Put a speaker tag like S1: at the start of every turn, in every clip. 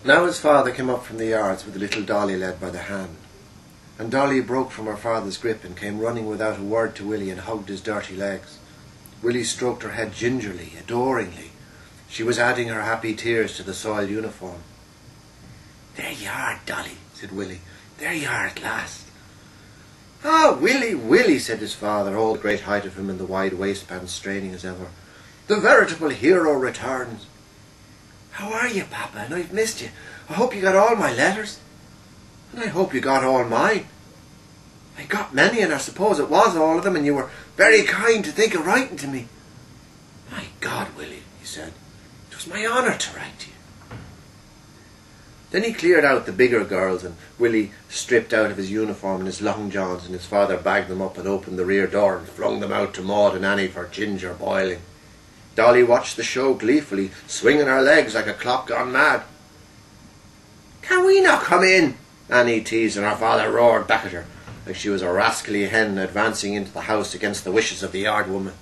S1: Now his father came up from the yards with the little Dolly led by the hand, and Dolly broke from her father's grip and came running without a word to Willie and hugged his dirty legs. Willie stroked her head gingerly, adoringly. She was adding her happy tears to the soiled uniform. "There you are, Dolly," said Willie. "There you are at last." "Ah, Willie, Willie," said his father, all the great height of him in the wide waistband straining as ever. "The veritable hero returns." "How are you, Papa? And I've missed you. I hope you got all my letters." "And I hope you got all mine." "I got many, and I suppose it was all of them, and you were very kind to think of writing to me." "My God, Willie," he said, "it was my honour to write to you." Then he cleared out the bigger girls, and Willie stripped out of his uniform and his long johns, and his father bagged them up and opened the rear door and flung them out to Maud and Annie for ginger boiling. Dolly watched the show gleefully, swinging her legs like a clock gone mad. "Can we not come in?" Annie teased, and her father roared back at her, like she was a rascally hen advancing into the house against the wishes of the yard woman.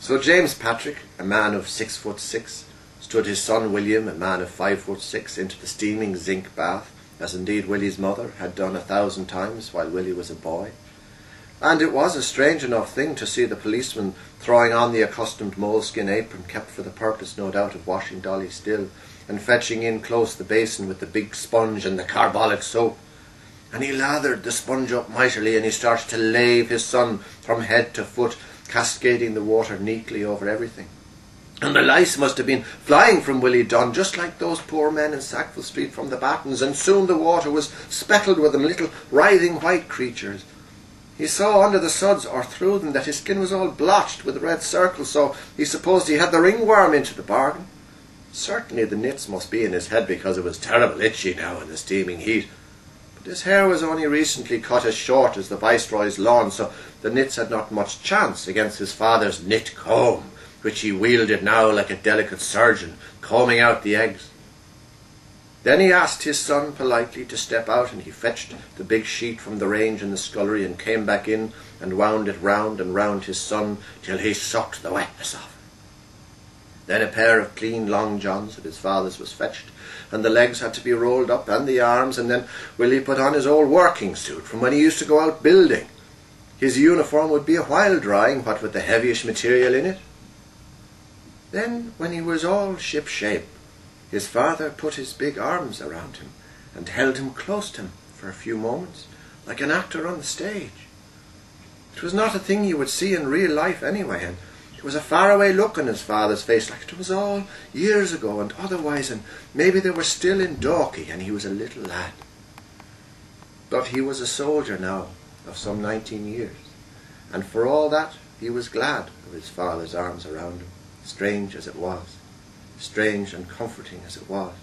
S1: So James Patrick, a man of 6'6", stood his son William, a man of 5'6", into the steaming zinc bath, as indeed Willie's mother had done 1,000 times while Willie was a boy. And it was a strange enough thing to see the policeman throwing on the accustomed moleskin apron, kept for the purpose, no doubt, of washing Dolly still, and fetching in close the basin with the big sponge and the carbolic soap. And he lathered the sponge up mightily, and he started to lave his son from head to foot, cascading the water neatly over everything. And the lice must have been flying from Willie Dunn, just like those poor men in Sackville Street from the battens, and soon the water was speckled with them, little writhing white creatures. He saw under the suds, or through them, that his skin was all blotched with red circles, so he supposed he had the ringworm into the bargain. Certainly the nits must be in his head, because it was terrible itchy now in the steaming heat. But his hair was only recently cut as short as the Viceroy's lawn, so the nits had not much chance against his father's knit comb, which he wielded now like a delicate surgeon, combing out the eggs. Then he asked his son politely to step out, and he fetched the big sheet from the range in the scullery and came back in and wound it round and round his son till he sucked the wetness off it. Then a pair of clean long johns of his father's was fetched, and the legs had to be rolled up and the arms, and then Willie put on his old working suit from when he used to go out building. His uniform would be a while drying, what with the heavyish material in it. Then, when he was all ship-shape, his father put his big arms around him and held him close to him for a few moments, like an actor on the stage. It was not a thing you would see in real life anyway, and it was a faraway look on his father's face, like it was all years ago and otherwise, and maybe they were still in Dalkey and he was a little lad. But he was a soldier now of some 19 years, and for all that he was glad of his father's arms around him, strange as it was. Strange and comforting as it was.